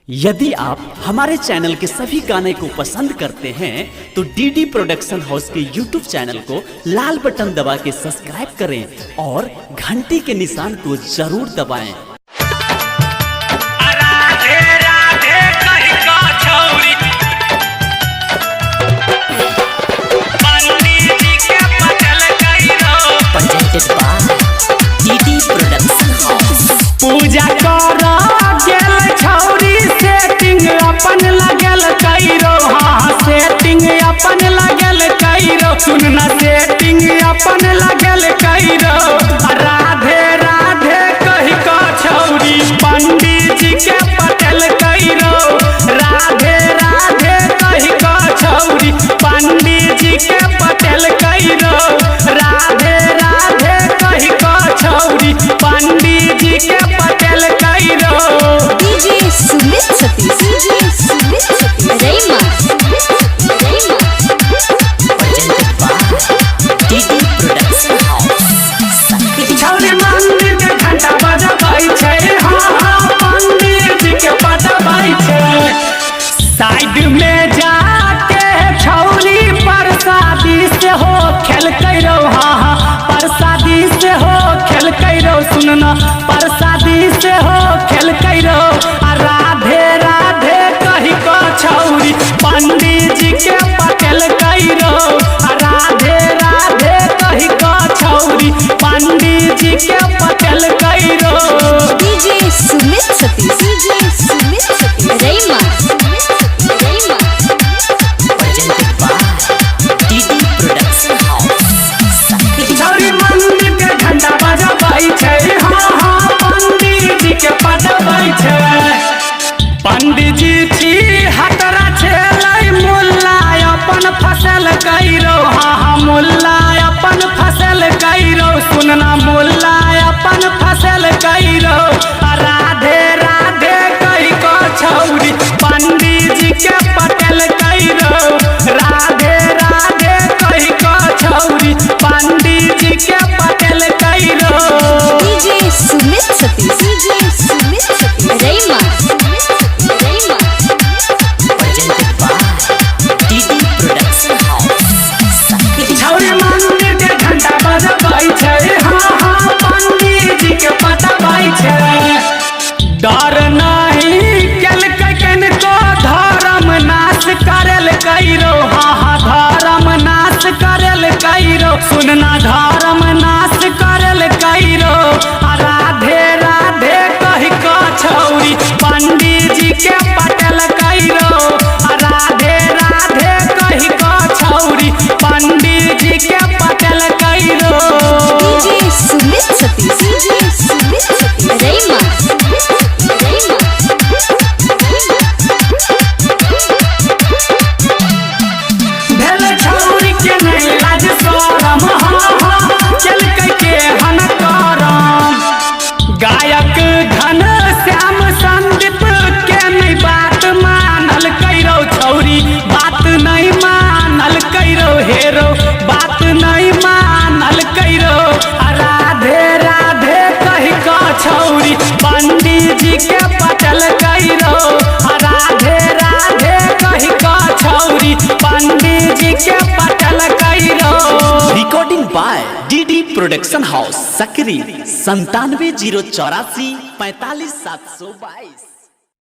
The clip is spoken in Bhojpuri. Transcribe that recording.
यदि आप हमारे चैनल के सभी गाने को पसंद करते हैं तो डीडी प्रोडक्शन हाउस के यूट्यूब चैनल को लाल बटन दबा के सब्सक्राइब करें और घंटी के निशान को जरूर दबाएं। पूजा कर गेल छौरी सेटिंग अपन लगल कैरो। हाँ सेटिंग अपन लगल कैरो। सुनना सेटिंग अपन लगल कैरो। राधे राधे कही का छौरी पंडित जी के पटेल कैरो। राधे राधे कही का छौरी पंडित जी के पटेल कैरो। राधे राधे कही का छौरी पंडित जी के पटेल कैरो। डीजे सुमित सतीश, डीजे सुमित सतीश, रेमा डीडी प्रोडक्शन हाउस। छौरी मंदिर के घंटा बजबै छै। हाँ पंडित जी के बजबै छै। साइड में जाके छौरी प्रसादी से हो खेल कैरो। हाँ प्रसादी से हो खेल कैरो। सुनना प्रसादी से हो खेल कैरो। राधे राधे कही का छौरी पंडित जी के पटेल कैरो। राधे राधे कही का छौरी पंडित जी के पटेल कैरो। डीजे सुमित सतीश, डीजे सुमित सतीश, रेमा डीडी प्रोडक्शन हाउस। छौरी मंदिर के घंटा बजबै छै। हाँ पंडित जी के बजबै छै। पंडित जी छी हतरा छेलै मुल्ला अपन फसल कैरो। हाँ मुल्ला अपन फसल कैरो। सुनना मुल्ला अपन फसल कैरो। राधे राधे कही का छौरी पंडित जी के पटेल कैरो। राधे राधे कही का छौरी पंडित जी के पटेल कैरो। डीजे सुमित सतीश, डीजे सुमित सतीश, रेमा डीडी प्रोडक्शन हाउस। छौरी मंदिर के घंटा बजबै छै। हाँ पंडित जी के बजबै छै। डर नहीं केलकै कनिको धर्म नाश करल कैरो। हाँ धर्म नाश करल कैरो। सुनना धर्म नाश करल कैरो। राधे राधे कही का छौरी पंडित जी के पटेल कैरो। राधे राधे कही का छौरी पंडित जी के पटेल कैरो। डीजे सुमित सतीश, डीजे सुमित सतीश, रेमा भेल छौरी के नहीं लाज शरम। हाँ चलकै के हन करम। गायक घन श्याम संदीप के नहीं बात मानल कैरो। छौरी बात नहीं मानल कैरो। हेरो बात नहीं मानल कैरो। राधे राधे कही का छौरी पंडित जी के पटेल कैरो। राधे राधे कही का छौरी पंडित जी के पटेल कैरो। Recording by DD production house Sakri 97 084 45 722।